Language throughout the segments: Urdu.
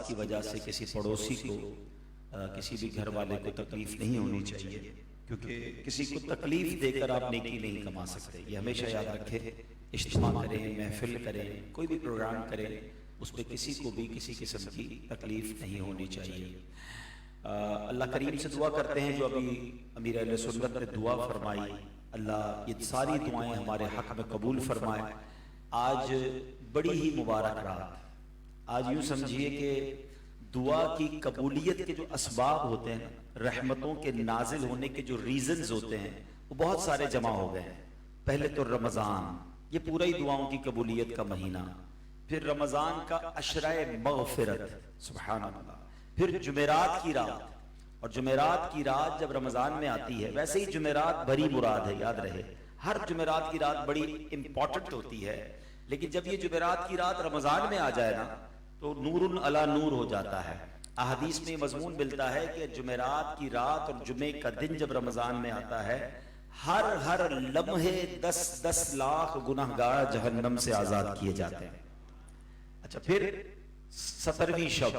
کی وجہ سے کسی پڑوسی کو کسی بھی گھر والے کو تکلیف نہیں ہونی چاہیے، کیونکہ کسی کو تکلیف دے کر آپ نیکی نہیں کما سکتے. یہ ہمیشہ یاد رکھے. اجتماع کریں، محفل کریں، کوئی بھی پروگرام کریں، اس پہ کسی کو بھی کسی قسم کی تکلیف نہیں ہونی چاہیے. اللہ کریم سے دعا کرتے ہیں جو ابھی امیر اہل سنت نے دعا فرمائی، اللہ یہ ساری دعائیں ہمارے حق میں قبول فرمائے. آج بڑی ہی مبارک رات. آج یوں سمجھیے کہ دعا کی قبولیت کے جو اسباب ہوتے ہیں، رحمتوں کے نازل ہونے کے جو ریزنز ہوتے ہیں، وہ بہت سارے جمع ہو گئے ہیں. پہلے تو رمضان، یہ پورا ہی دعاؤں کی قبولیت کا مہینہ. پھر رمضان کا عشرۂ مغفرت، سبحان اللہ. پھر جمعرات کی رات، اور جمعرات کی رات جب رمضان میں آتی ہے، ویسے ہی جمعرات بڑی مراد ہے، یاد رہے. ہر جمعرات کی رات بڑی امپورٹنٹ ہوتی ہے، لیکن جب یہ جمعرات کی رات رمضان میں آ جائے نا تو نور علی نور ہو جاتا ہے. احادیث میں مضمون ملتا ہے کہ جمعرات کی رات اور جمعے کا دن جب رمضان میں آتا ہے، ہر لمحے 10 لاکھ گناہگار جہنم سے آزاد کیے جاتے ہیں. اچھا، پھر 17ویں شب،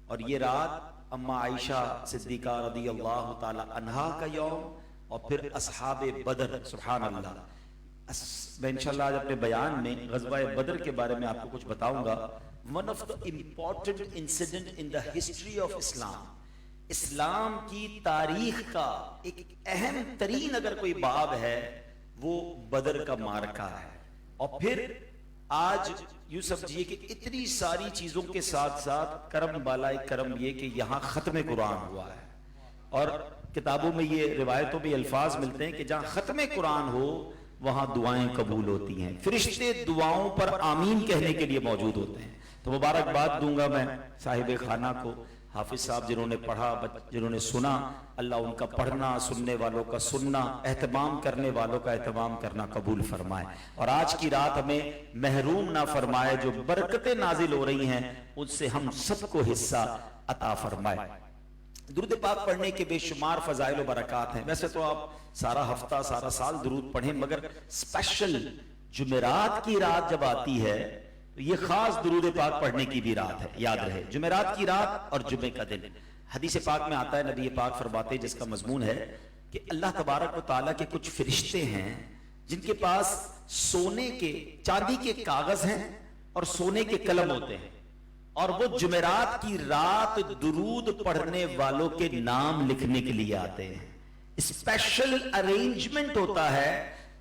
اور یہ رات اما عائشہ صدیقہ رضی اللہ تعالی عنہا کا یوم، اور پھر اصحاب بدر. سبحان اللہ. میں انشاءاللہ آج اپنے بیان میں غزوہ بدر کے بارے میں آپ کو کچھ بتاؤں گا. One of the important incident in the history of Islam. اسلام کی تاریخ کا ایک اہم ترین اگر کوئی باب ہے وہ بدر کا معرکہ ہے. اور پھر آج یوں سمجھیے کہ اتنی ساری چیزوں کے ساتھ ساتھ کرم بالائے کرم یہ کہ یہاں ختم قرآن ہوا ہے. اور کتابوں میں یہ روایتوں میں الفاظ ملتے ہیں کہ جہاں ختم قرآن ہو وہاں دعائیں قبول ہوتی ہیں، فرشتے دعاؤں پر آمین کہنے کے لیے موجود ہوتے ہیں. تو مبارکباد دوں گا میں صاحب خانہ کو، حافظ صاحب جنہوں نے پڑھا، جنہوں نے سنا. اللہ ان کا پڑھنا، سننے والوں کا سننا، اہتمام کرنے والوں کا اہتمام کرنا قبول فرمائے، اور آج کی رات ہمیں محروم نہ فرمائے. جو برکتیں نازل ہو رہی ہیں ان سے ہم سب کو حصہ عطا فرمائے. درود پاک پڑھنے کے بے شمار فضائل و برکات ہیں. ویسے تو آپ سارا ہفتہ سارا سال درود پڑھیں، مگر اسپیشل جمعرات کی رات جب آتی ہے تو یہ خاص درود پاک پڑھنے کی بھی رات ہے. یاد رہے، جمعرات کی رات اور جمعے کا دن. حدیث پاک میں آتا ہے، نبی پاک فرماتے ہیں، جس کا مضمون ہے کہ اللہ تبارک و تعالیٰ کے کچھ فرشتے ہیں جن کے پاس سونے کے، چاندی کے کاغذ ہیں اور سونے کے قلم ہوتے ہیں، اور وہ جمعرات کی رات درود پڑھنے والوں کے نام لکھنے کے لیے آتے ہیں. اسپیشل ارینجمنٹ ہوتا ہے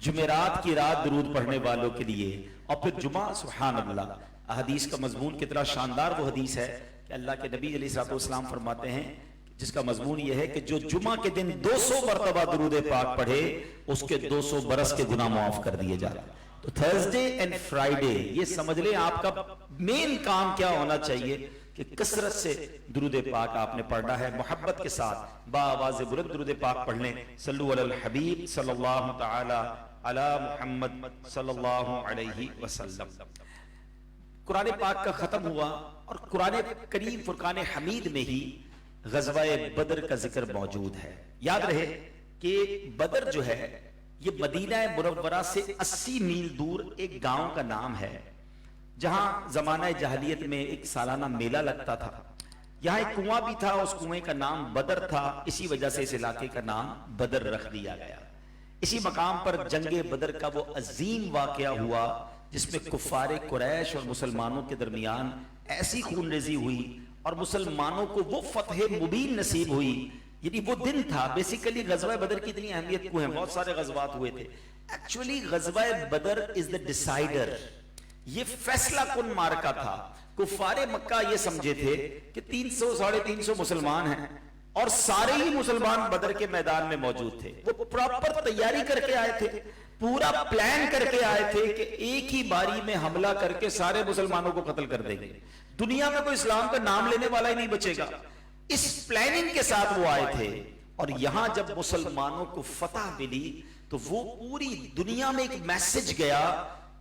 جمعرات کی رات درود پڑھنے والوں کے لیے. اور پھر جمعہ، سبحان اللہ. حدیث کا مضمون کتنا شاندار وہ حدیث ہے کہ اللہ کے نبی علیہ الصلوۃ والسلام فرماتے ہیں، جس کا مضمون یہ ہے کہ جو جمعہ کے دن 200 مرتبہ درود پاک پڑھے اس کے 200 برس کے گناہ معاف کر دیے جاتے ہیں. تو تھرسڈے اینڈ فرائیڈے یہ سمجھ لیں آپ کا مین کام کیا ہونا چاہیے کہ کثرت سے درود پاک آپ نے پڑھنا ہے، محبت کے ساتھ با آواز بلند درود پاک پڑھ لیں. صلو علی الحبیب صلی اللہ تعالی علی محمد صلی اللہ علیہ وسلم. قرآن پاک کا ختم ہوا اور قرآن کریم فرقان حمید میں ہی غزوہ بدر کا ذکر موجود ہے. یاد رہے کہ بدر جو ہے یہ مدینہ منورہ سے 80 میل دور ایک گاؤں کا نام ہے، جہاں زمانہ جاہلیت میں ایک سالانہ میلہ لگتا تھا. یہاں ایک کنواں بھی تھا، اس کنویں کا نام بدر تھا، اسی وجہ سے اس علاقے کا نام بدر رکھ دیا گیا. اسی مقام پر جنگ بدر کا وہ عظیم واقعہ ہوا جس میں کفار قریش اور مسلمانوں کے درمیان ایسی خون ریزی ہوئی اور مسلمانوں کو وہ فتح مبین نصیب ہوئی. یعنی وہ دن تھا. بیسیکلی غزوہ بدر کی اتنی اہمیت کیوں ہے؟ بہت سارے غزوات ہوئے تھے. ایکچولی غزوہ بدر از دا ڈیسائیڈر. یہ فیصلہ کن معرکہ تھا. کفار مکہ یہ سمجھے تھے کہ 300 ساڑھے 300 مسلمان ہیں اور سارے ہی مسلمان بدر کے میدان میں موجود تھے. وہ پراپر تیاری کر کے آئے تھے، پورا پلان کر کے آئے تھے کہ ایک ہی باری میں حملہ کر کے سارے مسلمانوں کو قتل کر دیں گے. دنیا میں کوئی اسلام کا نام لینے والا ہی نہیں بچے گا. اس پلاننگ کے ساتھ وہ آئے تھے. اور یہاں جب مسلمانوں کو فتح ملی تو وہ پوری دنیا میں ایک میسج گیا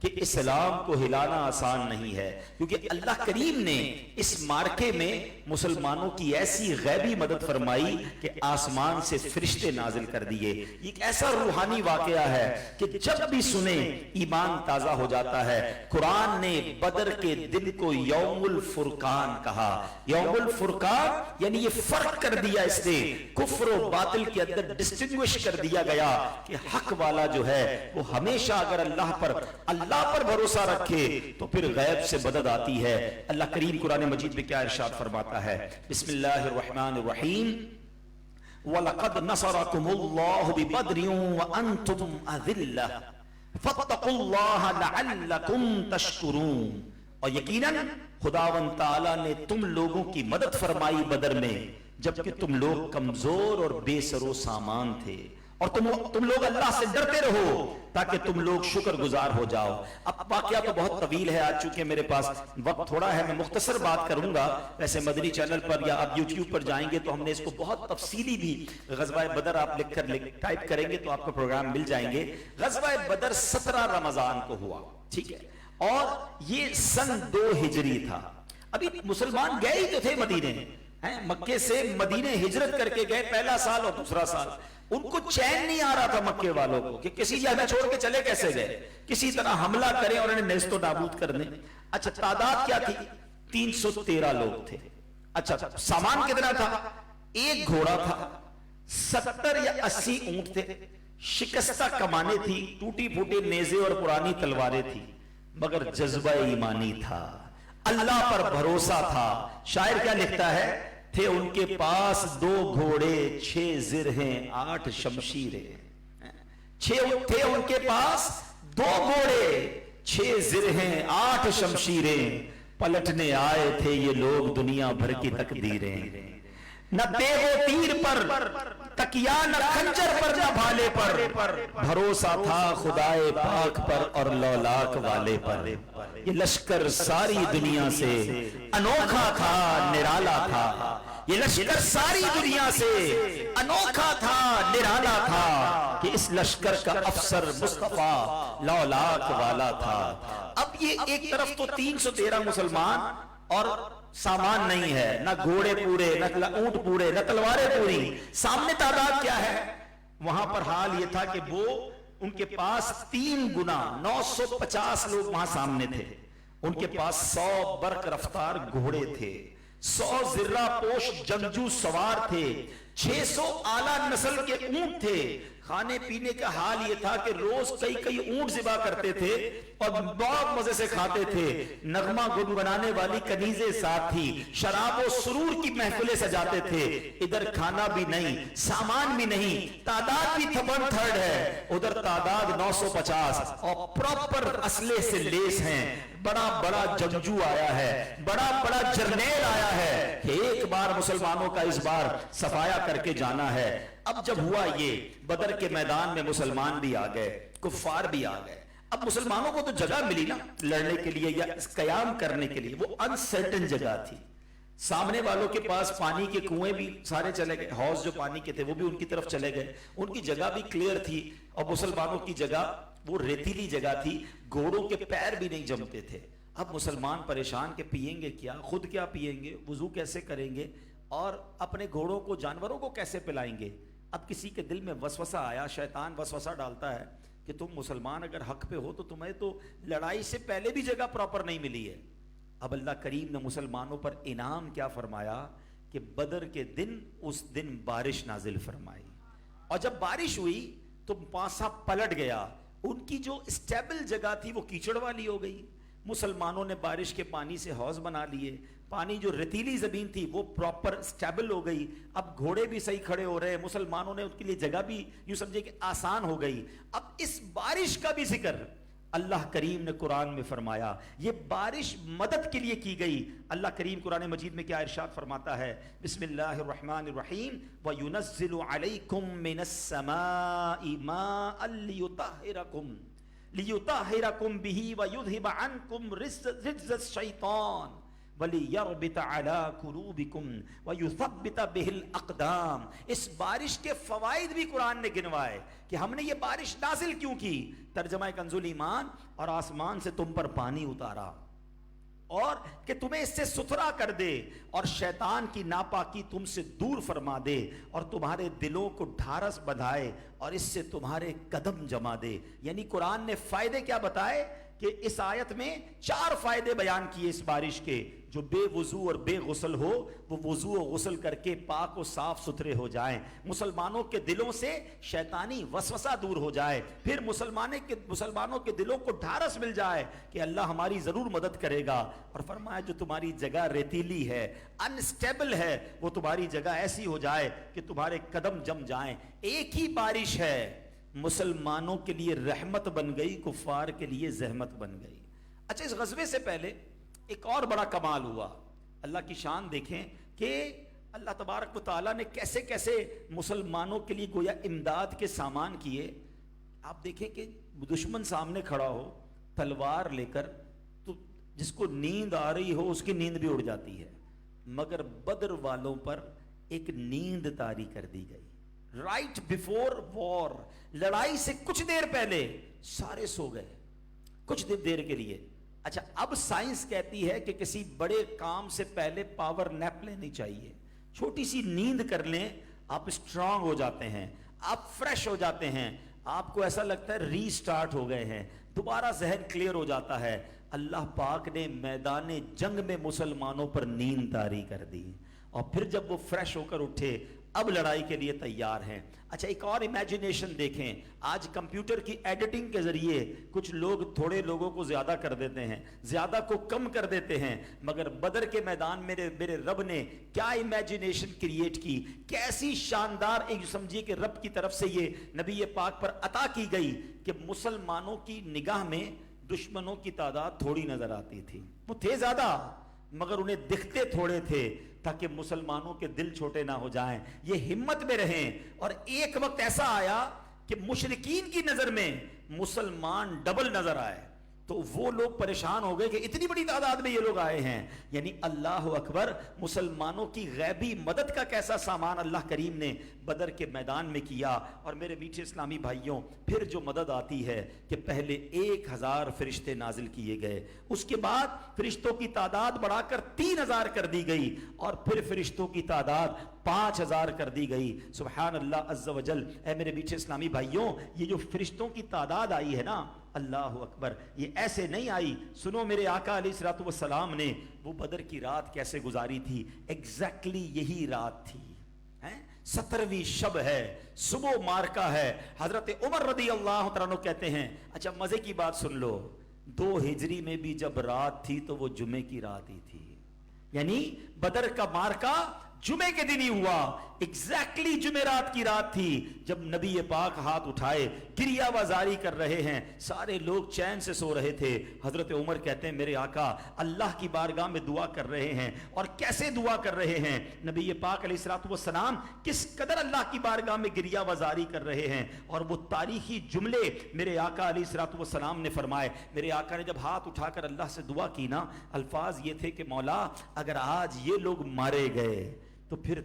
کہ اسلام کو ہلانا آسان نہیں ہے، کیونکہ اللہ کریم نے اس مارکے میں مسلمانوں کی ایسی غیبی مدد فرمائی کہ آسمان سے فرشتے نازل کر دیے۔ ایک ایسا روحانی واقعہ ہے کہ جب بھی سنیں ایمان تازہ ہو جاتا ہے۔ قرآن نے بدر کے دن کو یوم الفرقان کہا۔ یوم الفرقان یعنی یہ فرق کر دیا، اس نے کفر و باطل کے اندر ڈسٹنگوش کر دیا گیا کہ حق والا جو ہے وہ ہمیشہ اگر اللہ پر بھروسہ رکھے تو پھر غیب سے مدد آتی ہے۔ اللہ کریم قرآن مجید میں کیا ارشاد فرماتا ہے؟ بسم اللہ الرحمن الرحیم، وَلَقَدْ نَصَرَكُمُ اللَّهُ بِبَدْرٍ وَأَنْتُمْ أَذِلَّةٌ فَاتَّقُوا اللَّهَ لَعَلَّكُمْ تَشْكُرُونَ، اور یقیناً خداوند تعالیٰ نے تم لوگوں کی مدد فرمائی بدر میں جبکہ تم لوگ کمزور اور بے سر و سامان تھے، اور تم لوگ اللہ سے ڈرتے رہو تاکہ تم لوگ شکر گزار ہو جاؤ۔ اب واقعہ تو بہت طویل ہے، آج چونکہ میرے پاس وقت تھوڑا ہے میں مختصر بات کروں گا۔ ویسے مدنی چینل پر یا آپ یوٹیوب پر جائیں گے تو ہم نے اس کو بہت تفصیلی بھی، غزوہ بدر آپ لکھ کر ٹائپ کریں گے تو آپ کو پروگرام مل جائیں گے۔ غزوہ بدر 17 رمضان کو ہوا، ٹھیک ہے، اور یہ سن 2 ہجری تھا۔ ابھی مسلمان گئے ہی تو تھے مدینے، مکے سے مدینے ہجرت کر کے گئے، پہلا سال اور دوسرا سال۔ ان کو چین نہیں آ رہا تھا مکے والوں کو کہ کسی جگہ چھوڑ کے چلے کیسے گئے، کسی طرح حملہ کریں اور انہیں نیست و نابود کر دیں۔ اچھا تعداد کیا تھی؟ 313 لوگ تھے۔ اچھا سامان کتنا تھا؟ 1 گھوڑا تھا، 70 یا 80 اونٹ تھے، شکستہ کمانیں تھی، ٹوٹی پھوٹی نیزے اور پرانی تلواریں تھی، مگر جذبہ ایمانی تھا، اللہ پر بھروسہ تھا۔ شاعر کیا لکھتا ہے؟ تھے ان کے پاس 2 گھوڑے 6 زرہیں 8 شمشیریں، تھے ان کے پاس 2 گھوڑے 6 زرہیں 8 شمشیریں، پلٹنے آئے تھے یہ لوگ دنیا بھر کی تقدیریں، نہ تیغ و تیر پر تکیا، نہ خنجر پر، نہ بھالے پر، بھروسہ تھا خدائے پاک پر اور لولاک والے پر۔ یہ لشکر ساری دنیا سے انوکھا تھا، نرالا تھا، یہ لشکر ساری دنیا سے انوکھا تھا، نرالا تھا، کہ اس لشکر کا افسر مصطفیٰ لولاک والا تھا۔ اب یہ ایک طرف تو 313 مسلمان اور سامان نہیں ہے، نہ گھوڑے پورے، نہ اونٹ پورے، نہ تلواریں پوری، سامنے تعداد کیا ہے؟ وہاں پر حال یہ تھا کہ وہ ان کے پاس 3 گنا 950 لوگ وہاں سامنے تھے، ان کے پاس 100 برق رفتار گھوڑے تھے، 100 زرہ پوش جنگجو سوار تھے، 600 اعلیٰ نسل کے اونٹ تھے۔ کھانے پینے کا حال یہ تھا کہ روز کئی اونٹ ذبح کرتے تھے اور بہت مزے سے کھاتے تھے۔ نغمہ گنگنانے والی کنیزیں ساتھ تھی، شراب و سرور کی محفلیں سجاتے تھے۔ ادھر کھانا بھی نہیں، سامان بھی نہیں، تعداد بھی 1/3 ہے، ادھر تعداد 950 اور پراپر اسلحے سے لیس ہیں۔ بڑا بڑا جنگجو آیا ہے، بڑا بڑا جرنیل آیا ہے کہ ایک بار مسلمانوں کا اس بار صفایا کر کے جانا ہے۔ اب جب ہوا یہ، بدر کے میدان میں مسلمان بھی آ گئے، کفار بھی آ گئے۔ اب مسلمانوں کو تو جگہ ملی نا لڑنے کے لیے یا قیام کرنے کے لیے، وہ انسرٹن جگہ تھی۔ سامنے والوں کے پاس پانی کے کنویں بھی سارے چلے گئے، حوض جو پانی کے تھے وہ بھی ان کی طرف چلے گئے، ان کی جگہ بھی کلیئر تھی، اور مسلمانوں کی جگہ وہ ریتیلی جگہ تھی، گھوڑوں کے پیر بھی نہیں جمتے تھے۔ اب مسلمان پریشان کہ پیئیں گے کیا، خود کیا پیئیں گے، وضو کیسے کریں گے، اور اپنے گھوڑوں کو، جانوروں کو کیسے پلائیں گے۔ اب کسی کے دل میں وسوسہ آیا، شیطان وسوسہ ڈالتا ہے کہ تم مسلمان اگر حق پہ ہو تو تمہیں تو لڑائی سے پہلے بھی جگہ پراپر نہیں ملی ہے۔ اب اللہ کریم نے مسلمانوں پر انعام کیا فرمایا کہ بدر کے دن، اس دن بارش نازل فرمائی، اور جب بارش ہوئی تو پاسا پلٹ گیا، ان کی جو اسٹیبل جگہ تھی وہ کیچڑ والی ہو گئی۔ مسلمانوں نے بارش کے پانی سے حوض بنا لیے، پانی جو ریتیلی زمین تھی وہ پراپر اسٹیبل ہو گئی، اب گھوڑے بھی صحیح کھڑے ہو رہے، مسلمانوں نے ان کے لیے جگہ بھی یوں سمجھے کہ آسان ہو گئی۔ اب اس بارش کا بھی ذکر اللہ کریم نے قرآن میں فرمایا، یہ بارش مدد کے لیے کی گئی۔ اللہ کریم قرآن مجید میں کیا ارشاد فرماتا ہے؟ بسم اللہ الرحمن الرحیم، وَيُنَزِّلُ عَلَيْكُم مِّنَ السَّمَاءِ مَاءً لِيُطَهِّرَكُم بِهِ وَيُذْهِبَ عَنكُم رِجْزَ الشَّيْطَانِ۔ وَلِيَرْبِطَ عَلَىٰ قُلُوبِكُمْ وَيُثَبِّتَ بِهِ الْأَقْدَامِ. اس بارش کے فوائد بھی قرآن نے گنوائے کہ ہم نے یہ بارش نازل کیوں کی. ترجمہ کنز الایمان: اور آسمان سے تم پر پانی اتارا اور کہ تمہیں اس سے ستھرا کر دے اور شیطان کی ناپاکی تم سے دور فرما دے اور تمہارے دلوں کو ڈھارس بندھائے اور اس سے تمہارے قدم جما دے. یعنی قرآن نے فائدے کیا بتائے کہ اس آیت میں 4 فائدے بیان کیے اس بارش کے. جو بے وضو اور بے غسل ہو وہ وضو و غسل کر کے پاک و صاف ستھرے ہو جائیں. مسلمانوں کے دلوں سے شیطانی وسوسہ دور ہو جائے. پھر مسلمانوں کے دلوں کو ڈھارس مل جائے کہ اللہ ہماری ضرور مدد کرے گا. اور فرمایا جو تمہاری جگہ ریتیلی ہے، انسٹیبل ہے، وہ تمہاری جگہ ایسی ہو جائے کہ تمہارے قدم جم جائیں. ایک ہی بارش ہے، مسلمانوں کے لیے رحمت بن گئی، کفار کے لیے زحمت بن گئی. اچھا، اس غزوے سے پہلے ایک اور بڑا کمال ہوا. اللہ کی شان دیکھیں کہ اللہ تبارک و تعالیٰ نے کیسے کیسے مسلمانوں کے لیے گویا امداد کے سامان کیے. آپ دیکھیں کہ دشمن سامنے کھڑا ہو تلوار لے کر تو جس کو نیند آ رہی ہو اس کی نیند بھی اڑ جاتی ہے، مگر بدر والوں پر ایک نیند طاری کر دی گئی. رائٹ بیفور وار، لڑائی سے کچھ دیر پہلے سارے سو گئے کچھ دیر کے لیے. اچھا، اب سائنس کہتی ہے کہ کسی بڑے کام سے پہلے پاور نیپ لینی چاہیے. چھوٹی سی نیند کر لیں، آپ اسٹرانگ ہو جاتے ہیں، آپ فریش ہو جاتے ہیں، آپ کو ایسا لگتا ہے ری سٹارٹ ہو گئے ہیں، دوبارہ ذہن کلیئر ہو جاتا ہے. اللہ پاک نے میدان جنگ میں مسلمانوں پر نیند طاری کر دی اور پھر جب وہ فریش ہو کر اٹھے اب لڑائی کے لیے تیار ہیں. اچھا، ایک اور امیجنیشن دیکھیں. آج کمپیوٹر کی ایڈیٹنگ کے ذریعے کچھ لوگ تھوڑے لوگوں کو زیادہ کر دیتے ہیں، زیادہ کو کم کر دیتے ہیں، مگر بدر کے میدان میں میرے رب نے کیا امیجنیشن کریٹ کی، کیسی شاندار ایک سمجھیے کہ رب کی طرف سے یہ نبی پاک پر عطا کی گئی کہ مسلمانوں کی نگاہ میں دشمنوں کی تعداد تھوڑی نظر آتی تھی. وہ تھے زیادہ مگر انہیں دکھتے تھوڑے تھے تاکہ مسلمانوں کے دل چھوٹے نہ ہو جائیں، یہ ہمت میں رہیں. اور ایک وقت ایسا آیا کہ مشرکین کی نظر میں مسلمان ڈبل نظر آئے تو وہ لوگ پریشان ہو گئے کہ اتنی بڑی تعداد میں یہ لوگ آئے ہیں. یعنی اللہ اکبر، مسلمانوں کی غیبی مدد کا کیسا سامان اللہ کریم نے بدر کے میدان میں کیا. اور میرے میٹھے اسلامی بھائیوں، پھر جو مدد آتی ہے کہ پہلے 1000 فرشتے نازل کیے گئے، اس کے بعد فرشتوں کی تعداد بڑھا کر 3000 کر دی گئی اور پھر فرشتوں کی تعداد 5000 کر دی گئی. سبحان اللہ عز و جل. اے میرے میٹھے اسلامی بھائیوں، یہ جو فرشتوں کی تعداد آئی ہے نا، اللہ اکبر، یہ ایسے نہیں آئی. سنو میرے آقا علیہ الصلوۃ والسلام نے وہ بدر کی رات کیسے گزاری تھی. ایگزیکٹلی یہی رات تھی، 17ویں شب ہے، صبح مارکا ہے. حضرت عمر رضی اللہ عنہ کہتے ہیں، اچھا مزے کی بات سن لو، 2 ہجری میں بھی جب رات تھی تو وہ جمعے کی رات ہی تھی. یعنی بدر کا مارکا جمعے کے دن ہی ہوا. ایگزیکٹلی جمعرات کی رات تھی جب نبی پاک ہاتھ اٹھائے گریہ وزاری کر رہے ہیں، سارے لوگ چین سے سو رہے تھے. حضرت عمر کہتے ہیں میرے آقا اللہ کی بارگاہ میں دعا کر رہے ہیں. اور کیسے دعا کر رہے ہیں؟ نبی پاک علیہ الصلوۃ والسلام کس قدر اللہ کی بارگاہ میں گریہ وزاری کر رہے ہیں اور وہ تاریخی جملے میرے آقا علیہ الصلوۃ والسلام نے فرمائے. میرے آقا نے جب ہاتھ اٹھا کر اللہ سے دعا کی نا، الفاظ یہ تھے کہ مولا اگر آج یہ لوگ مارے گئے تو پھر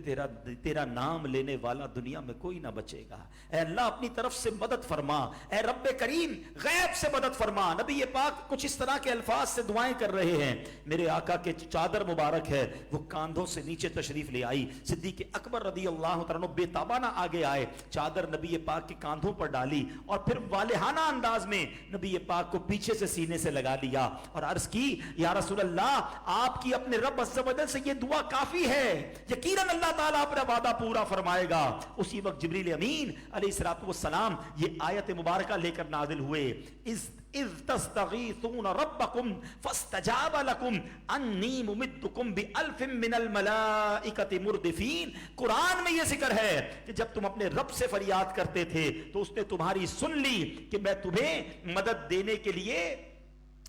تیرا نام لینے والا دنیا میں کوئی نہ بچے گا. اے اللہ اپنی طرف سے مدد فرما، اے رب کریم غیب سے مدد فرما. نبی پاک کچھ اس طرح کے الفاظ سے دعائیں کر رہے ہیں. میرے آقا کے چادر مبارک ہے وہ کاندھوں سے نیچے تشریف لے آئی. صدیق اکبر رضی اللہ عنہ بے تابانہ آگے آئے، چادر نبی پاک کے کاندھوں پر ڈالی اور پھر والہانہ انداز میں نبی پاک کو پیچھے سے سینے سے لگا لیا اور عرض کی یا رسول اللہ، آپ کی اپنے رب عز و جل سے یہ دعا کافی ہے، یقیناً اللہ تعالیٰ اپنا وعدہ پورا فرمائے گا. اسی وقت جبریل امین علیہ الصلوۃ والسلام یہ آیت مبارکہ لے کر نازل ہوئے، اذ تستغیثون ربکم فاستجاب لکم انی ممدکم بألف من الملائکۃ مردفین. قرآن میں یہ ذکر ہے کہ جب تم اپنے رب سے فریاد کرتے تھے تو اس نے تمہاری سن لی کہ میں تمہیں مدد دینے کے لیے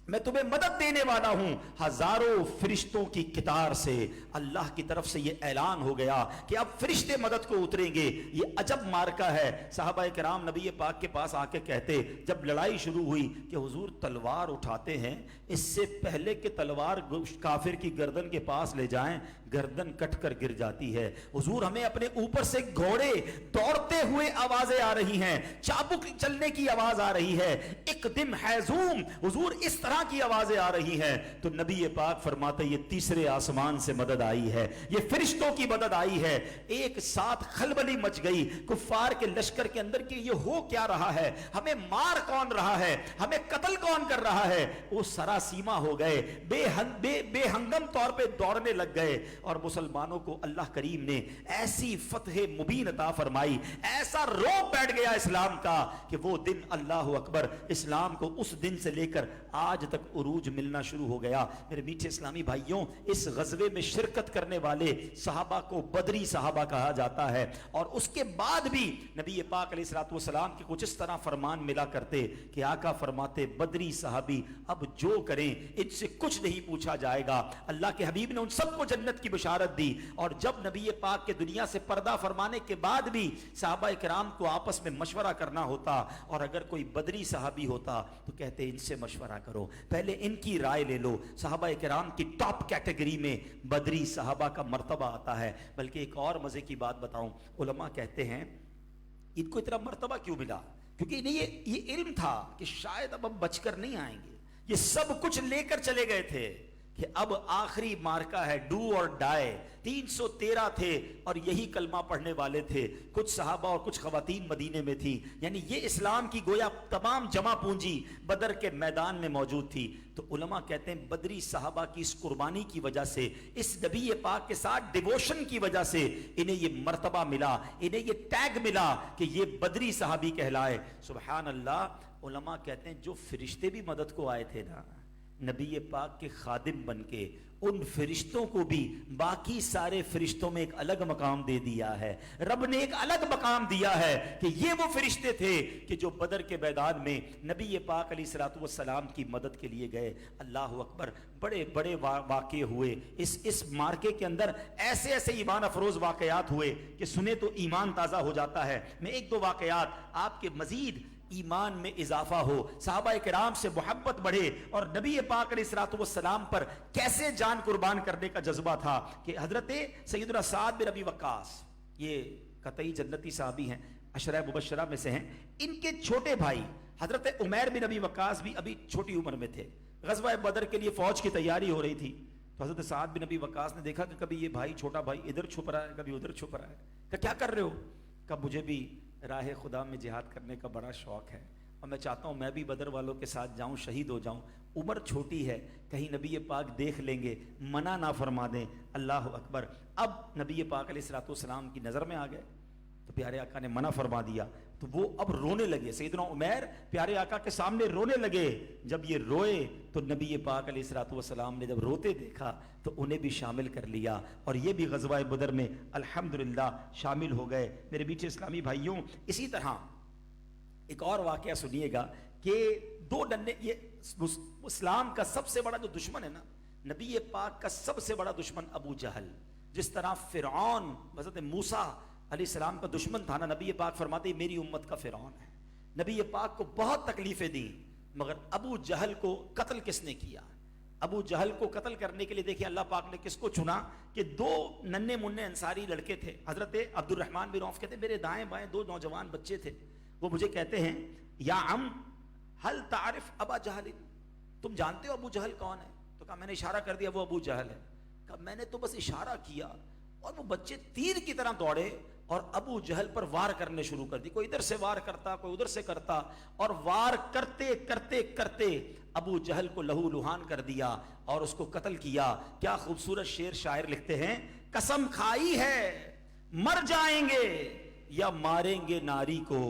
میں تمہیں مدد دینے والا ہوں. ہزاروں فرشتوں کی قطار سے اللہ کی طرف سے یہ اعلان ہو گیا کہ اب فرشتے مدد کو اتریں گے. یہ عجب مارکا ہے. صحابہ کرام نبی پاک کے پاس آ کے کہتے جب لڑائی شروع ہوئی کہ حضور تلوار اٹھاتے ہیں اس سے پہلے کہ تلوار کافر کی گردن کے پاس لے جائیں گردن کٹ کر گر جاتی ہے. حضور ہمیں اپنے اوپر سے گھوڑے دوڑتے ہوئے آوازیں آ رہی ہیں, چابک چلنے کی آواز آ رہی ہے, ایک دم حیزوم حضور اس طرح کی آوازیں آ رہی ہیں. تو نبی پاک فرماتے یہ تیسرے آسمان سے مدد آئی ہے, یہ فرشتوں کی مدد آئی ہے. ایک ساتھ خلبلی مچ گئی کفار کے لشکر کے اندر کہ یہ ہو کیا رہا ہے, ہمیں مار کون رہا ہے, ہمیں قتل کون کر رہا ہے. وہ سراسیما ہو گئے, بے ہنگم طور پہ دوڑنے لگ گئے. اور مسلمانوں کو اللہ کریم نے ایسی فتح مبین عطا فرمائی, ایسا روب بیٹھ گیا اسلام کا کہ وہ دن اللہ اکبر, اسلام کو اس دن سے لے کر آج تک عروج ملنا شروع ہو گیا. میرے میٹھے اسلامی بھائیوں, اس غزوے میں شرکت کرنے والے صحابہ کو بدری صحابہ کہا جاتا ہے. اور اس کے بعد بھی نبی پاک علیہ الصلوۃ والسلام کے کچھ اس طرح فرمان ملا کرتے کہ آقا فرماتے بدری صحابی اب جو کریں ان سے کچھ نہیں پوچھا جائے گا. اللہ کے حبیب نے ان سب کو جنت کی بشارت دی. اور جب نبی پاک کے دنیا سے پردہ فرمانے کے بعد بھی صحابہ کرام کو آپس میں مشورہ کرنا ہوتا, اور اگر کوئی بدری صحابی ہوتا تو کہتے ان سے مشورہ کرو, پہلے ان کی رائے لے لو. صحابہ کرام کی ٹاپ کیٹیگری میں بدری صحابہ کا مرتبہ آتا ہے. بلکہ ایک اور مزے کی بات بتاؤں, علماء کہتے ہیں ان کو اتنا مرتبہ کیوں ملا, کیونکہ انہیں یہ علم تھا کہ شاید اب ہم بچ کر نہیں آئیں گے. یہ سب کچھ لے کر چلے گئے تھے کہ اب آخری مارکا ہے, ڈو اور ڈائی. 313 تھے اور یہی کلمہ پڑھنے والے تھے. کچھ صحابہ اور کچھ خواتین مدینے میں تھی, یعنی یہ اسلام کی گویا تمام جمع پونجی بدر کے میدان میں موجود تھی. تو علماء کہتے ہیں بدری صحابہ کی اس قربانی کی وجہ سے, اس نبی پاک کے ساتھ ڈیووشن کی وجہ سے انہیں یہ مرتبہ ملا, انہیں یہ ٹیگ ملا کہ یہ بدری صحابی کہلائے. سبحان اللہ. علماء کہتے ہیں جو فرشتے بھی مدد کو آئے تھے نا, نبی پاک کے خادم بن کے ان فرشتوں کو بھی باقی سارے فرشتوں میں ایک الگ مقام دے دیا ہے. رب نے ایک الگ مقام دیا ہے کہ یہ وہ فرشتے تھے کہ جو بدر کے میدان میں نبی پاک علیہ الصلوۃ والسلام کی مدد کے لیے گئے. اللہ اکبر. بڑے بڑے واقعے ہوئے اس مارکے کے اندر, ایسے ایسے ایمان افروز واقعات ہوئے کہ سنے تو ایمان تازہ ہو جاتا ہے. میں ایک دو واقعات آپ کے مزید ایمان میں اضافہ ہو, صحابہ کرام سے محبت بڑھے, اور نبی پاک علیہ الصلوۃ والسلام پر کیسے جان قربان کرنے کا جذبہ تھا کہ حضرت سیدنا سعد بن ابی وقاص, یہ قطعی جنتی صحابی ہیں, عشرہ مبشرہ میں سے ہیں. ان کے چھوٹے بھائی حضرت عمیر بن ابی وقاص بھی ابھی چھوٹی عمر میں تھے. غزوہ بدر کے لیے فوج کی تیاری ہو رہی تھی. تو حضرت سعد بن ابی وقاص نے دیکھا کہ کبھی یہ بھائی چھوٹا بھائی ادھر چھپ رہا ہے, کبھی ادھر چھپ رہا ہے. کہ کیا کر رہے ہو؟ کہ مجھے بھی راہ خدا میں جہاد کرنے کا بڑا شوق ہے, اور میں چاہتا ہوں میں بھی بدر والوں کے ساتھ جاؤں, شہید ہو جاؤں. عمر چھوٹی ہے, کہیں نبی پاک دیکھ لیں گے, منع نہ فرما دیں. اللہ اکبر. اب نبی پاک علیہ الصلوۃ والسلام کی نظر میں آ گئے تو پیارے آقا نے منع فرما دیا. تو وہ اب رونے لگے. سیدنا عمیر پیارے آقا کے سامنے رونے لگے. جب یہ روئے تو نبی پاک علیہ الصلوۃ والسلام نے جب روتے دیکھا تو انہیں بھی شامل کر لیا, اور یہ بھی غزوہ بدر میں الحمدللہ شامل ہو گئے. میرے میٹھے اسلامی بھائیوں, اسی طرح ایک اور واقعہ سنیے گا کہ دو ننے, یہ اسلام کا سب سے بڑا جو دشمن ہے نا, نبی پاک کا سب سے بڑا دشمن ابو جہل. جس طرح فرعون حضرت موسیٰ علیہ السلام کا دشمن تھا نا, نبی پاک فرماتے ہیں میری امت کا فرعون ہے. نبی پاک کو بہت تکلیفیں دیں, مگر ابو جہل کو قتل کس نے کیا؟ ابو جہل کو قتل کرنے کے لیے دیکھیں اللہ پاک نے کس کو چنا کہ دو ننے مننے انصاری لڑکے تھے. حضرت عبد الرحمن بن عوف کہتے ہیں میرے دائیں بائیں دو نوجوان بچے تھے. وہ مجھے کہتے ہیں یا عم ہل تعرف ابا جہل, تم جانتے ہو ابو جہل کون ہے؟ تو کہا میں نے اشارہ کر دیا وہ ابو جہل ہے. کہا میں نے تو بس اشارہ کیا اور وہ بچے تیر کی طرح دوڑے اور ابو جہل پر وار کرنے شروع کر دی. کوئی ادھر سے وار کرتا, کوئی ادھر سے کرتا, اور وار کرتے کرتے کرتے ابو جہل کو لہو لہان کر دیا اور اس کو قتل کیا. کیا خوبصورت شعر شاعر لکھتے ہیں, قسم کھائی ہے مر جائیں گے یا ماریں گے ناری کو,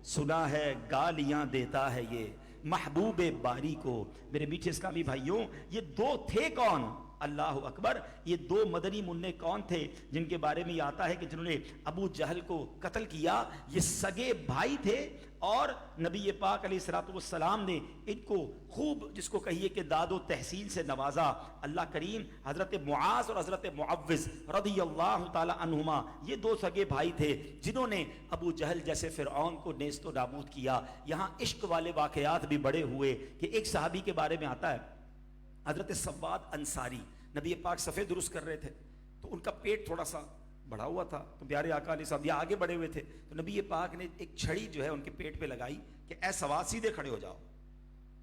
سنا ہے گالیاں دیتا ہے یہ محبوب باری کو. میرے میٹھے اسلامی بھائیوں, یہ دو تھے کون؟ اللہ اکبر. یہ دو مدنی منع کون تھے جن کے بارے میں یہ آتا ہے کہ جنہوں نے ابو جہل کو قتل کیا؟ یہ سگے بھائی تھے اور نبی پاک علیہ الصلوۃ والسلام نے ان کو خوب جس کو کہیے کہ داد و تحسین سے نوازا. اللہ کریم حضرت معاذ اور حضرت معوذ رضی اللہ تعالی عنہما یہ دو سگے بھائی تھے جنہوں نے ابو جہل جیسے فرعون کو نیست و نابود کیا. یہاں عشق والے واقعات بھی بڑے ہوئے کہ ایک صحابی کے بارے میں آتا ہے حضرت سواد انصاری، نبی پاک صفے درست کر رہے تھے تو ان کا پیٹ تھوڑا سا بڑھا ہوا تھا تو پیارے آقا علیہ السلام یا آگے بڑھے ہوئے تھے تو نبی پاک نے ایک چھڑی جو ہے ان کے پیٹ پہ لگائی کہ اے سواد سیدھے کھڑے ہو جاؤ.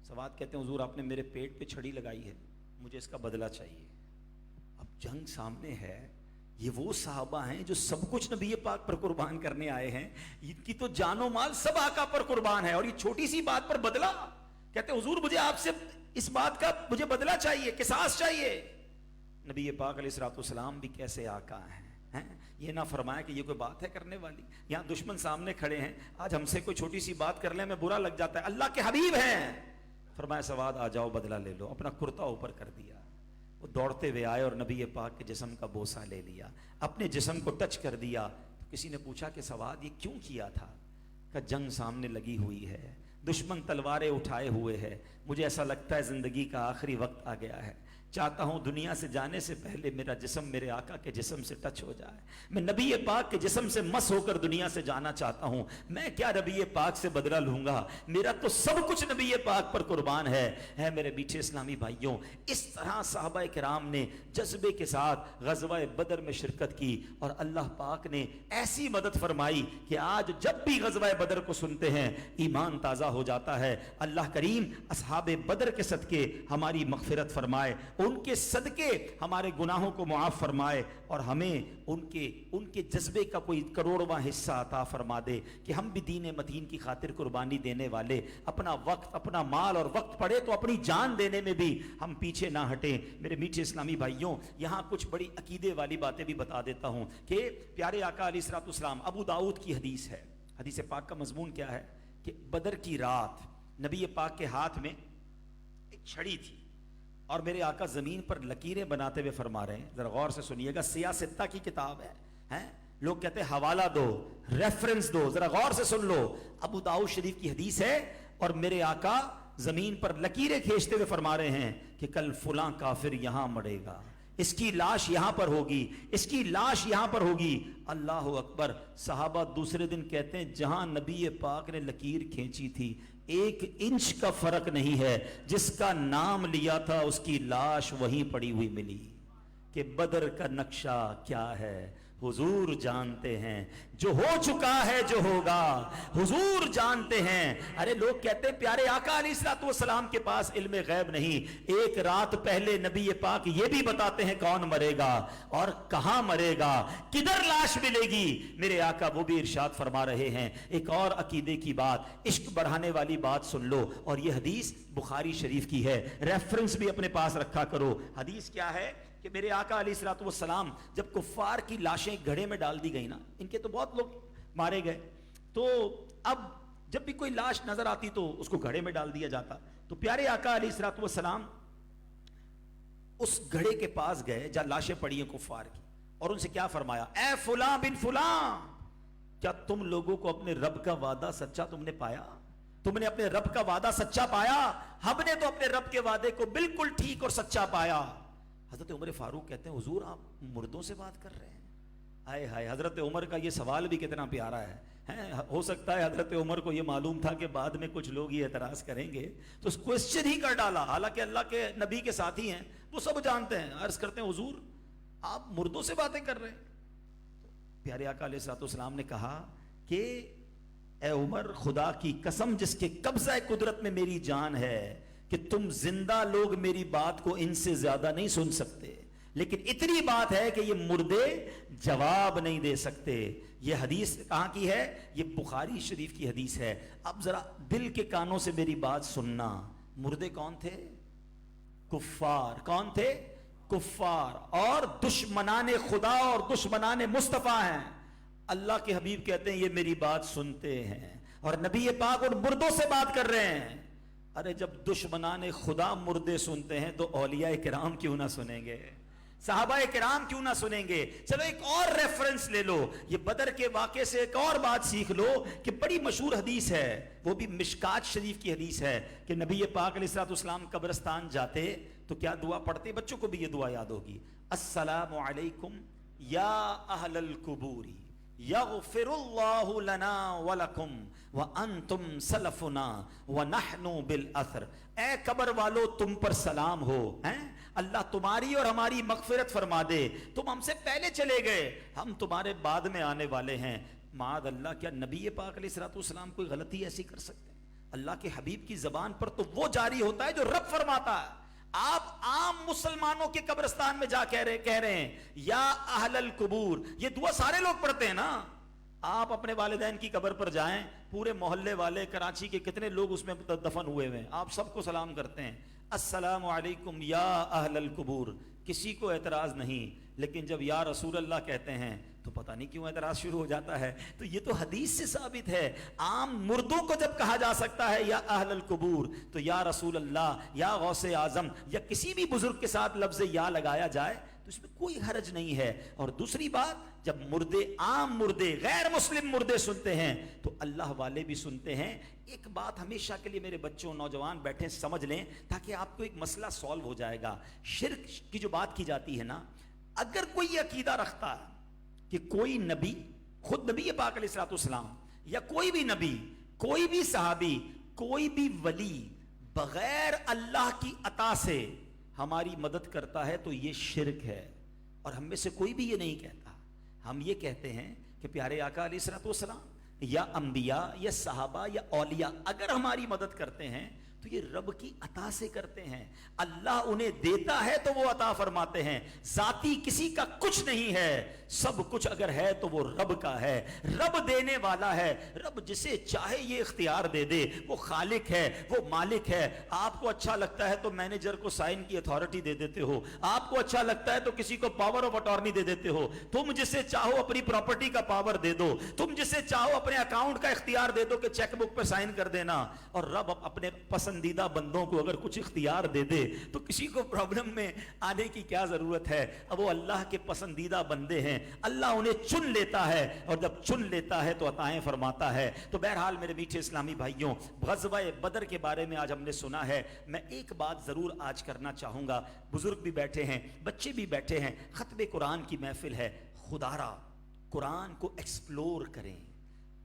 سواد کہتے ہیں حضور آپ نے میرے پیٹ پہ چھڑی لگائی ہے، مجھے اس کا بدلہ چاہیے. اب جنگ سامنے ہے، یہ وہ صحابہ ہیں جو سب کچھ نبی پاک پر قربان کرنے آئے ہیں، ان کی تو جان و مال سب آقا پر قربان ہے اور یہ چھوٹی سی بات پر بدلہ. کہتے ہیں حضور مجھے آپ سے اس بات کا مجھے بدلہ چاہیے، قصاص چاہیے. نبی پاک علیہ الصلوۃ والسلام بھی کیسے آقا ہیں، یہ نہ فرمایا کہ یہ کوئی بات ہے کرنے والی. یہاں دشمن سامنے کھڑے ہیں، آج ہم سے کوئی چھوٹی سی بات کر لیں میں برا لگ جاتا ہے. اللہ کے حبیب ہیں، فرمایا سواد آ جاؤ بدلہ لے لو. اپنا کرتا اوپر کر دیا، وہ دوڑتے ہوئے آئے اور نبی پاک کے جسم کا بوسہ لے لیا، اپنے جسم کو ٹچ کر دیا. کسی نے پوچھا کہ سواد یہ کیوں کیا تھا؟ کہ جنگ سامنے لگی ہوئی ہے، دشمن تلواریں اٹھائے ہوئے ہے، مجھے ایسا لگتا ہے زندگی کا آخری وقت آ گیا ہے، چاہتا ہوں دنیا سے جانے سے پہلے میرا جسم میرے آقا کے جسم سے ٹچ ہو جائے، میں نبی پاک کے جسم سے مس ہو کر دنیا سے جانا چاہتا ہوں. میں کیا نبی پاک سے بدلہ لوں گا، میرا تو سب کچھ نبی پاک پر قربان ہے میرے میٹھے اسلامی بھائیوں. اس طرح صحابہ کرام نے جذبے کے ساتھ غزوہ بدر میں شرکت کی اور اللہ پاک نے ایسی مدد فرمائی کہ آج جب بھی غزوہ بدر کو سنتے ہیں ایمان تازہ ہو جاتا ہے. اللہ کریم اصحاب بدر کے صدقے ہماری مغفرت فرمائے، ان کے صدقے ہمارے گناہوں کو معاف فرمائے اور ہمیں ان کے جذبے کا کوئی کروڑواں حصہ عطا فرما دے کہ ہم بھی دین متین کی خاطر قربانی دینے والے اپنا وقت، اپنا مال اور وقت پڑے تو اپنی جان دینے میں بھی ہم پیچھے نہ ہٹیں. میرے میٹھے اسلامی بھائیوں، یہاں کچھ بڑی عقیدے والی باتیں بھی بتا دیتا ہوں کہ پیارے آقا علیہ الصلوۃ والسلام، ابو داؤد کی حدیث ہے، حدیث پاک کا مضمون کیا ہے کہ بدر کی رات نبی پاک کے ہاتھ میں ایک چھڑی تھی اور میرے آقا زمین پر لکیریں بناتے ہوئے فرما رہے ہیں. ذرا غور سے سنیے گا، سیاستہ کی کتاب ہے، لوگ کہتے ہیں حوالہ دو، ریفرنس دو، ذرا غور سے سن لو. ابو داؤد شریف کی حدیث ہے اور میرے آقا زمین پر لکیریں کھینچتے ہوئے فرما رہے ہیں کہ کل فلاں کافر یہاں مڑے گا، اس کی لاش یہاں پر ہوگی، اس کی لاش یہاں پر ہوگی. اللہ اکبر. صحابہ دوسرے دن کہتے ہیں جہاں نبی پاک نے لکیر کھینچی تھی 1 انچ کا فرق نہیں ہے، جس کا نام لیا تھا اس کی لاش وہیں پڑی ہوئی ملی. کہ بدر کا نقشہ کیا ہے حضور جانتے ہیں، جو ہو چکا ہے جو ہوگا حضور جانتے ہیں. ارے لوگ کہتے ہیں پیارے آقا علیہ الصلوۃ والسلام کے پاس علم غیب نہیں، ایک رات پہلے نبی پاک یہ بھی بتاتے ہیں کون مرے گا اور کہاں مرے گا، کدھر لاش ملے گی. میرے آقا وہ بھی ارشاد فرما رہے ہیں. ایک اور عقیدے کی بات، عشق بڑھانے والی بات سن لو، اور یہ حدیث بخاری شریف کی ہے، ریفرنس بھی اپنے پاس رکھا کرو. حدیث کیا ہے کہ میرے آقا علیہ الصلوۃ والسلام جب کفار کی لاشیں گھڑے میں ڈال دی گئی نا، ان کے تو بہت لوگ مارے گئے، تو اب جب بھی کوئی لاش نظر آتی تو اس کو گھڑے میں ڈال دیا جاتا. تو پیارے آقا علیہ الصلوۃ والسلام اس گھڑے کے پاس گئے جہاں لاشیں پڑی ہیں کفار کی، اور ان سے کیا فرمایا، اے فلاں بن فلاں، کیا تم لوگوں کو اپنے رب کا وعدہ سچا تم نے پایا؟ تم نے اپنے رب کا وعدہ سچا پایا؟ ہم نے تو اپنے رب کے وعدے کو بالکل ٹھیک اور سچا پایا. حضرت عمر فاروق کہتے ہیں حضور آپ مردوں سے بات کر رہے ہیں. آئے ہائے، حضرت عمر کا یہ سوال بھی کتنا پیارا ہے. ہو سکتا ہے حضرت عمر کو یہ معلوم تھا کہ بعد میں کچھ لوگ یہ اعتراض کریں گے تو اس کوسچن ہی کر ڈالا، حالانکہ اللہ کے نبی کے ساتھی ہیں، وہ سب جانتے ہیں. عرض کرتے ہیں حضور آپ مردوں سے باتیں کر رہے ہیں. پیارے آقا علیہ الصلوۃ والسلام نے کہا کہ اے عمر، خدا کی قسم جس کے قبضہ قدرت میں میری جان ہے کہ تم زندہ لوگ میری بات کو ان سے زیادہ نہیں سن سکتے، لیکن اتنی بات ہے کہ یہ مردے جواب نہیں دے سکتے. یہ حدیث کہاں کی ہے؟ یہ بخاری شریف کی حدیث ہے. اب ذرا دل کے کانوں سے میری بات سننا. مردے کون تھے؟ کفار. کون تھے؟ کفار اور دشمنان خدا اور دشمنان مصطفیٰ ہیں. اللہ کے حبیب کہتے ہیں یہ میری بات سنتے ہیں اور نبی پاک ان مردوں سے بات کر رہے ہیں. ارے جب دشمنان خدا مردے سنتے ہیں تو اولیاء کرام کیوں نہ سنیں گے، صحابہ کرام کیوں نہ سنیں گے؟ چلو ایک اور ریفرنس لے لو، یہ بدر کے واقعے سے ایک اور بات سیکھ لو کہ بڑی مشہور حدیث ہے، وہ بھی مشکات شریف کی حدیث ہے کہ نبی پاک علیہ الصلوۃ والسلام قبرستان جاتے تو کیا دعا پڑھتے؟ بچوں کو بھی یہ دعا یاد ہوگی، السلام علیکم یا اہل القبور یغفر اللہ لنا ولکم وانتم سلفنا ونحن بالاثر، اے قبر والو تم پر سلام ہو، اللہ تمہاری اور ہماری مغفرت فرما دے، تم ہم سے پہلے چلے گئے، ہم تمہارے بعد میں آنے والے ہیں۔ معاذ اللہ، کیا نبی پاک علیہ الصلوۃ والسلام کوئی غلطی ایسی کر سکتے ہیں؟ اللہ کے حبیب کی زبان پر تو وہ جاری ہوتا ہے جو رب فرماتا ہے۔ آپ عام مسلمانوں کے قبرستان میں جا کہہ رہے ہیں یا اہل القبور، یہ دعا سارے لوگ پڑھتے ہیں نا۔ آپ اپنے والدین کی قبر پر جائیں، پورے محلے والے کراچی کے کتنے لوگ اس میں دفن ہوئے ہوئے ہیں، آپ سب کو سلام کرتے ہیں، السلام علیکم یا اہل القبور، کسی کو اعتراض نہیں۔ لیکن جب یا رسول اللہ کہتے ہیں تو پتہ نہیں کیوں اعتراض شروع ہو جاتا ہے۔ تو یہ تو حدیث سے ثابت ہے، عام مردوں کو جب کہا جا سکتا ہے یا اہل القبور، تو یا رسول اللہ یا غوث اعظم یا کسی بھی بزرگ کے ساتھ لفظ یا لگایا جائے تو اس میں کوئی حرج نہیں ہے۔ اور دوسری بات، جب مردے، عام مردے، غیر مسلم مردے سنتے ہیں تو اللہ والے بھی سنتے ہیں۔ ایک بات ہمیشہ کے لیے میرے بچوں، نوجوان بیٹھیں سمجھ لیں تاکہ آپ کو ایک مسئلہ سالو ہو جائے گا۔ شرک کی جو بات کی جاتی ہے نا، اگر کوئی یہ عقیدہ رکھتا ہے کہ کوئی نبی، خود نبی پاک علیہ الصلوۃ والسلام یا کوئی بھی نبی، کوئی بھی صحابی، کوئی بھی ولی بغیر اللہ کی عطا سے ہماری مدد کرتا ہے تو یہ شرک ہے۔ اور ہم میں سے کوئی بھی یہ نہیں کہتا، ہم یہ کہتے ہیں کہ پیارے آقا علیہ الصلوۃ والسلام یا انبیاء یا صحابہ یا اولیاء اگر ہماری مدد کرتے ہیں تو یہ رب کی عطا سے کرتے ہیں، اللہ انہیں دیتا ہے تو وہ عطا فرماتے ہیں، ذاتی کسی کا کچھ نہیں ہے، سب کچھ اگر ہے تو وہ رب کا ہے، رب دینے والا ہے، رب جسے چاہے یہ اختیار دے دے، وہ خالق ہے، وہ مالک ہے۔ آپ کو اچھا لگتا ہے تو مینیجر کو سائن کی اتھارٹی دے دیتے ہو، آپ کو اچھا لگتا ہے تو کسی کو پاور آف اٹارنی دے دیتے ہو، تم جسے چاہو اپنی پراپرٹی کا پاور دے دو، تم جسے چاہو اپنے اکاؤنٹ کا اختیار دے دو کہ چیک بک پہ سائن کر دینا۔ اور رب اپنے پسندیدہ بندوں کو اگر کچھ اختیار دے دے تو کسی کو پرابلم میں آنے کی کیا ضرورت ہے؟ اب وہ اللہ کے پسندیدہ بندے ہیں، اللہ انہیں چن لیتا ہے، اور جب چن لیتا ہے تو عطائیں فرماتا ہے۔ تو بہرحال میرے میٹھے اسلامی بھائیوں، غزوہ بدر کے بارے میں آج ہم نے سنا ہے۔ میں ایک بات ضرور آج کرنا چاہوں گا، بزرگ بھی بیٹھے ہیں، بچے بھی بیٹھے ہیں، ختم قرآن کی محفل ہے، خدا را قرآن کو ایکسپلور کریں،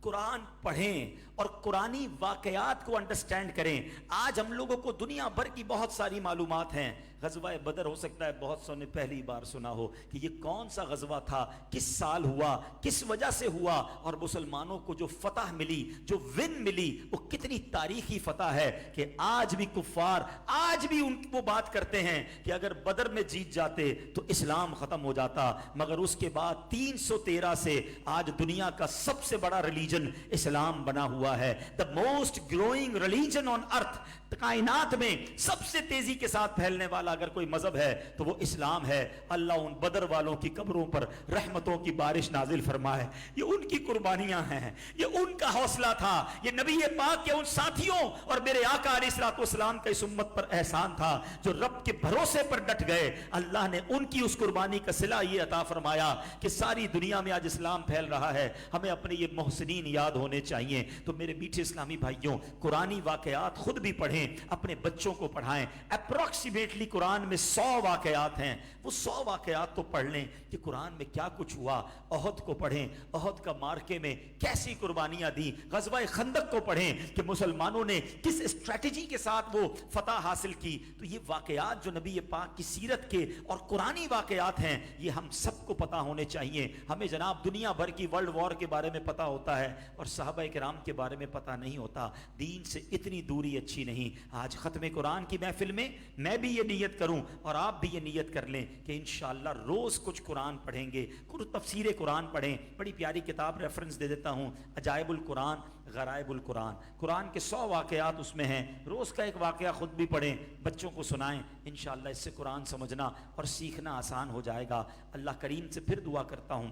قرآن پڑھیں اور قرآنی واقعات کو انڈرسٹینڈ کریں۔ آج ہم لوگوں کو دنیا بھر کی بہت ساری معلومات ہیں، غزوہ بدر ہو سکتا ہے بہت سو نے پہلی بار سنا ہو کہ یہ کون سا غزوہ تھا، کس سال ہوا، کس وجہ سے ہوا، اور مسلمانوں کو جو فتح ملی، جو ون ملی، وہ کتنی تاریخی فتح ہے کہ آج بھی کفار آج بھی وہ بات کرتے ہیں کہ اگر بدر میں جیت جاتے تو اسلام ختم ہو جاتا، مگر اس کے بعد 313 سے آج دنیا کا سب سے بڑا ریلیجن اسلام بنا ہوا ہے۔ the most growing religion on earth، کائنات میں سب سے تیزی کے ساتھ پھیلنے والا اگر کوئی مذہب ہے تو وہ اسلام ہے۔ اللہ ان بدر والوں کی قبروں پر رحمتوں کی بارش نازل فرمائے، یہ ان کی قربانیاں ہیں، یہ ان کا حوصلہ تھا، یہ نبی پاک کے ان ساتھیوں اور میرے آقا علیہ الصلوۃ والسلام کا اس امت پر احسان تھا جو رب کے بھروسے پر ڈٹ گئے۔ اللہ نے ان کی اس قربانی کا صلہ یہ عطا فرمایا کہ ساری دنیا میں آج اسلام پھیل رہا ہے۔ ہمیں اپنے یہ محسنین یاد ہونے چاہیے۔ تو میرے میٹھے اسلامی بھائیوں، قرآنی واقعات خود بھی پڑھیں، اپنے بچوں کو پڑھائیں۔ اپروکسیمیٹلی قرآن میں 100 واقعات ہیں، وہ 100 واقعات تو پڑھ لیں کہ قرآن میں کیا کچھ ہوا۔ احد کو پڑھیں، احد کا مارکے میں کیسی قربانیاں دی۔ غزوہ خندق کو پڑھیں کہ مسلمانوں نے کس اسٹریٹجی کے ساتھ وہ فتح حاصل کی۔ تو یہ واقعات جو نبی پاک کی سیرت کے اور قرآنی واقعات ہیں، یہ ہم سب کو پتہ ہونے چاہیے۔ ہمیں جناب دنیا بھر کی ورلڈ وار کے بارے میں پتہ ہوتا ہے اور صحابہ کرام کے بارے میں پتہ نہیں ہوتا۔ دین سے اتنی دوری اچھی نہیں۔ آج ختم قرآن کی محفل میں میں بھی یہ نیت کروں اور آپ بھی یہ نیت کر لیں کہ انشاءاللہ روز کچھ قرآن پڑھیں گے، کچھ تفسیر قرآن پڑھیں۔ بڑی پیاری کتاب ریفرنس دے دیتا ہوں، عجائب القرآن غرائب القرآن، قرآن کے 100 واقعات اس میں ہیں، روز کا ایک واقعہ خود بھی پڑھیں، بچوں کو سنائیں، انشاءاللہ اس سے قرآن سمجھنا اور سیکھنا آسان ہو جائے گا۔ اللہ کریم سے پھر دعا کرتا ہوں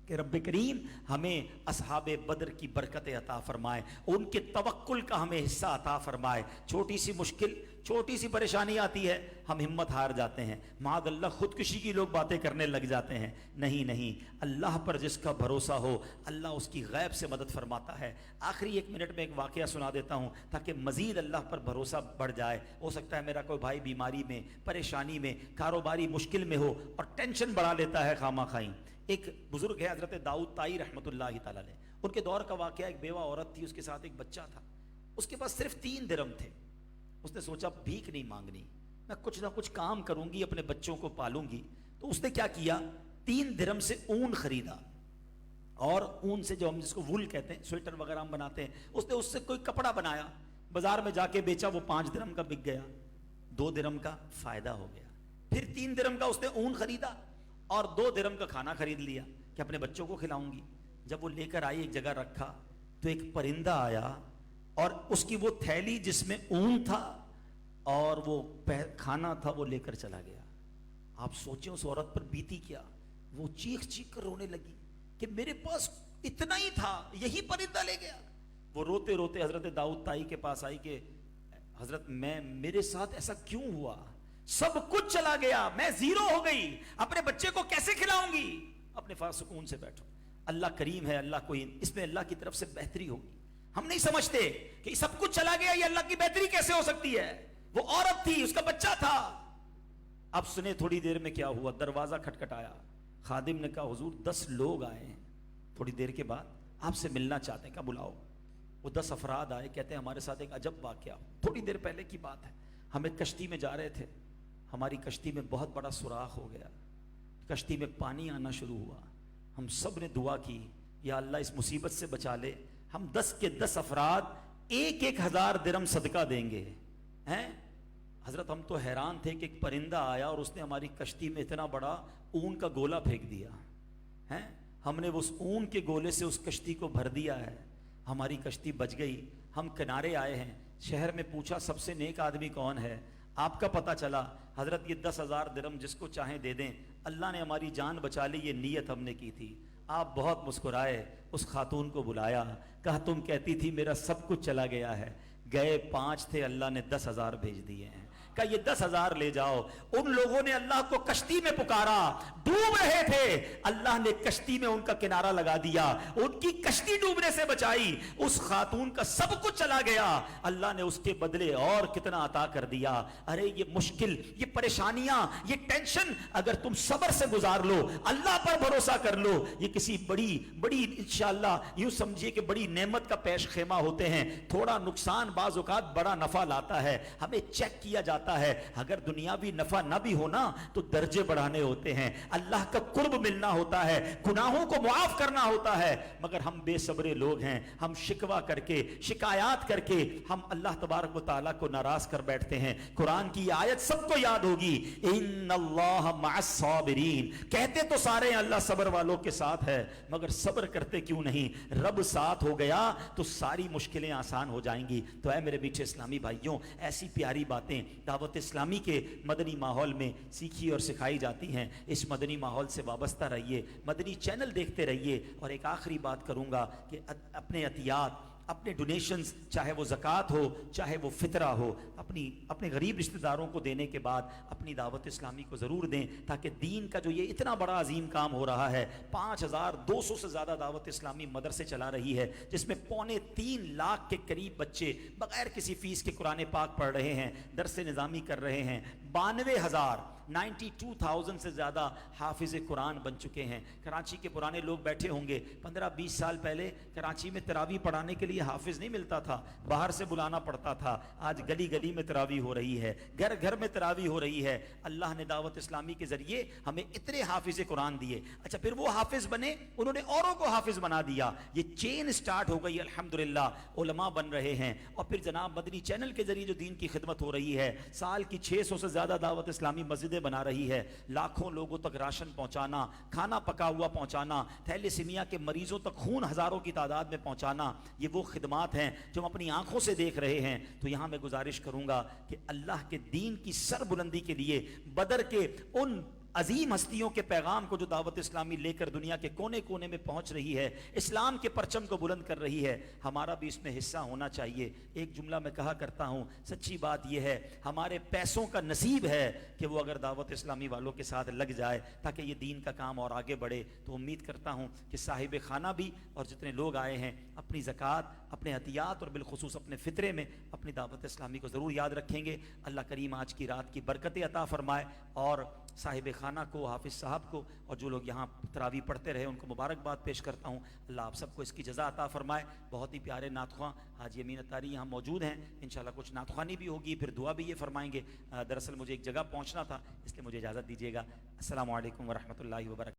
کہ رب کریم ہمیں اصحاب بدر کی برکت عطا فرمائے، ان کے توکل کا ہمیں حصہ عطا فرمائے۔ چھوٹی سی مشکل، چھوٹی سی پریشانی آتی ہے، ہم ہمت ہار جاتے ہیں، معاذ اللہ خودکشی کی لوگ باتیں کرنے لگ جاتے ہیں۔ نہیں، اللہ پر جس کا بھروسہ ہو اللہ اس کی غیب سے مدد فرماتا ہے۔ آخری 1 منٹ میں ایک واقعہ سنا دیتا ہوں تاکہ مزید اللہ پر بھروسہ بڑھ جائے۔ ہو سکتا ہے میرا کوئی بھائی بیماری میں، پریشانی میں، کاروباری مشکل میں ہو اور ٹینشن بڑھا لیتا ہے خواہ مخواہ۔ ایک بزرگ ہے حضرت داؤد طائی رحمۃ اللہ تعالی علیہ، ان کے دور کا واقعہ، ایک بیوہ عورت تھی، اس کے ساتھ ایک بچہ تھا، اس کے پاس صرف 3 درہم تھے۔ اس نے سوچا بھیک نہیں مانگنی، میں کچھ نہ کچھ کام کروں گی، اپنے بچوں کو پالوں گی۔ تو اس نے کیا کیا، 3 درہم سے اون خریدا، اور اون سے جو ہم جس کو وول کہتے ہیں، سویٹر وغیرہ ہم بناتے ہیں، اس سے کوئی کپڑا بنایا، بازار میں جا کے بیچا، وہ 5 درہم کا بک گیا، 2 درہم کا فائدہ ہو گیا۔ پھر 3 درہم کا اس نے اون خریدا اور 2 درہم کا کھانا خرید لیا کہ اپنے بچوں کو کھلاؤں گی۔ جب وہ لے کر آئی، ایک جگہ رکھا، تو ایک پرندہ آیا اور اس کی وہ تھیلی جس میں اون تھا اور وہ کھانا تھا وہ لے کر چلا گیا۔ آپ سوچیں اس عورت پر بیتی کیا، وہ چیخ چیخ کر رونے لگی کہ میرے پاس اتنا ہی تھا، یہی پرندہ لے گیا۔ وہ روتے روتے حضرت داؤد طائی کے پاس آئی کہ حضرت میرے ساتھ ایسا کیوں ہوا، سب کچھ چلا گیا، میں زیرو ہو گئی، اپنے بچے کو کیسے کھلاؤں گی؟ اپنے پاس سکون سے بیٹھو، اللہ کریم ہے، اللہ کوئی اس میں اللہ کی طرف سے بہتری ہوگی۔ ہم نہیں سمجھتے کہ سب کچھ چلا گیا، یہ اللہ کی بہتری کیسے ہو سکتی ہے؟ وہ عورت تھی، اس کا بچہ تھا۔ اب سنے تھوڑی دیر میں کیا ہوا، دروازہ کھٹکھٹایا، خادم نے کہا حضور 10 لوگ آئے ہیں، تھوڑی دیر کے بعد آپ سے ملنا چاہتے ہیں، کہا بلاؤ۔ وہ 10 افراد آئے، کہتے ہیں ہمارے ساتھ ایک عجب واقعہ، تھوڑی دیر پہلے کی بات ہے، ہم ایک کشتی میں جا رہے تھے، ہماری کشتی میں بہت بڑا سوراخ ہو گیا، کشتی میں پانی آنا شروع ہوا، ہم سب نے دعا کی یا اللہ اس مصیبت سے بچا لے، ہم 10 کے 10 افراد 1,000 درہم صدقہ دیں گے۔ ہیں حضرت، ہم تو حیران تھے کہ ایک پرندہ آیا اور اس نے ہماری کشتی میں اتنا بڑا اون کا گولا پھینک دیا، ہیں ہم نے اس اون کے گولے سے اس کشتی کو بھر دیا ہے، ہماری کشتی بچ گئی۔ ہم کنارے آئے ہیں، شہر میں پوچھا سب سے نیک آدمی کون ہے، آپ کا پتہ چلا حضرت یہ 10,000 درہم جس کو چاہیں دے دیں، اللہ نے ہماری جان بچا لی، یہ نیت ہم نے کی تھی۔ آپ بہت مسکرائے، اس خاتون کو بلایا، کہا تم کہتی تھی میرا سب کچھ چلا گیا ہے، گئے 5 تھے، اللہ نے 10,000 بھیج دیے ہیں، کہا یہ 10,000 لے جاؤ۔ ان لوگوں نے اللہ کو کشتی میں پکارا، ڈوب رہے تھے، اللہ نے کشتی میں ان کا کنارہ لگا دیا، ان کی کشتی ڈوبنے سے بچائی۔ اس خاتون کا سب کچھ چلا گیا، اللہ نے اس کے بدلے اور کتنا عطا کر دیا۔ ارے یہ مشکل، یہ پریشانیاں، یہ ٹینشن اگر تم صبر سے گزار لو، اللہ پر بھروسہ کر لو، یہ کسی بڑی انشاءاللہ یوں سمجھیے کہ بڑی نعمت کا پیش خیمہ ہوتے ہیں۔ تھوڑا نقصان بعض اوقات بڑا نفع لاتا ہے، ہمیں چیک کیا جاتا ہے، اگر دنیاوی نفع نہ بھی ہونا تو درجے بڑھانے ہوتے ہیں، اللہ کا قرب ملنا ہوتا ہے، گناہوں کو معاف کرنا ہوتا ہے، مگر ہم بے صبرے لوگ ہیں، ہم شکوہ کر کے، شکایات کر کے ہم اللہ تبارک و تعالیٰ کو ناراض کر بیٹھتے ہیں۔ قرآن کی یہ آیت سب کو یاد ہوگی، ان اللہ مع الصابرین، کہتے تو سارے ہیں اللہ صبر والوں کے ساتھ ہے، مگر صبر کرتے کیوں نہیں؟ رب ساتھ ہو گیا تو ساری مشکلیں آسان ہو جائیں گی۔ تو اے میرے میٹھے اسلامی بھائیوں، ایسی پیاری باتیں دعوت اسلامی کے مدنی ماحول میں سیکھی اور سکھائی جاتی ہیں، اس مدنی ماحول سے وابستہ رہیے، مدنی چینل دیکھتے رہیے۔ اور ایک آخری بات کروں گا کہ اپنے عطیات، اپنے ڈونیشنز، چاہے وہ زکوٰۃ ہو چاہے وہ فطرہ ہو، اپنے غریب رشتہ داروں کو دینے کے بعد اپنی دعوت اسلامی کو ضرور دیں، تاکہ دین کا جو یہ اتنا بڑا عظیم کام ہو رہا ہے، 5,200 سے زیادہ دعوت اسلامی مدرسے چلا رہی ہے، جس میں 2.25 لاکھ کے قریب بچے بغیر کسی فیس کے قرآن پاک پڑھ رہے ہیں، درس نظامی کر رہے ہیں، 92,000 سے زیادہ حافظ قرآن بن چکے ہیں۔ کراچی کے پرانے لوگ بیٹھے ہوں گے، 15-20 سال پہلے کراچی میں تراویح پڑھانے کے لیے حافظ نہیں ملتا تھا، باہر سے بلانا پڑتا تھا۔ آج گلی گلی میں تراویح ہو رہی ہے، گھر گھر میں تراویح ہو رہی ہے۔ اللہ نے دعوت اسلامی کے ذریعے ہمیں اتنے حافظ قرآن دیے، اچھا پھر وہ حافظ بنے، انہوں نے اوروں کو حافظ بنا دیا، یہ چین سٹارٹ ہو گئی، الحمدللہ علماء بن رہے ہیں۔ اور پھر جناب مدنی چینل کے ذریعے جو دین کی خدمت ہو رہی ہے، سال کی 600 سے زیادہ دعوت اسلامی مسجدیں بنا رہی ہے، لاکھوں لوگوں تک راشن پہنچانا، کھانا پکا ہوا پہنچانا، تھیلیسیمیا کے مریضوں تک خون ہزاروں کی تعداد میں پہنچانا، یہ وہ خدمات ہیں جو ہم اپنی آنکھوں سے دیکھ رہے ہیں۔ تو یہاں میں گزارش کروں گا کہ اللہ کے دین کی سر بلندی کے لیے بدر کے ان عظیم ہستیوں کے پیغام کو جو دعوت اسلامی لے کر دنیا کے کونے کونے میں پہنچ رہی ہے، اسلام کے پرچم کو بلند کر رہی ہے، ہمارا بھی اس میں حصہ ہونا چاہیے۔ ایک جملہ میں کہا کرتا ہوں، سچی بات یہ ہے ہمارے پیسوں کا نصیب ہے کہ وہ اگر دعوت اسلامی والوں کے ساتھ لگ جائے تاکہ یہ دین کا کام اور آگے بڑھے۔ تو امید کرتا ہوں کہ صاحب خانہ بھی اور جتنے لوگ آئے ہیں اپنی زکوٰۃ، اپنے عطیات اور بالخصوص اپنے فطرے میں اپنی دعوت اسلامی کو ضرور یاد رکھیں گے۔ اللہ کریم آج کی رات کی برکتیں عطا فرمائے، اور صاحب خانہ کو، حافظ صاحب کو، اور جو لوگ یہاں تراویح پڑھتے رہے ان کو مبارکباد پیش کرتا ہوں۔ اللہ آپ سب کو اس کی جزا عطا فرمائے۔ بہت ہی پیارے نعت خواں حاجی امین اتاری یہاں موجود ہیں، انشاءاللہ کچھ نعت خوانی بھی ہوگی، پھر دعا بھی یہ فرمائیں گے۔ دراصل مجھے ایک جگہ پہنچنا تھا، اس لیے مجھے اجازت دیجیے گا۔ السلام علیکم ورحمۃ اللہ وبرکاتہ۔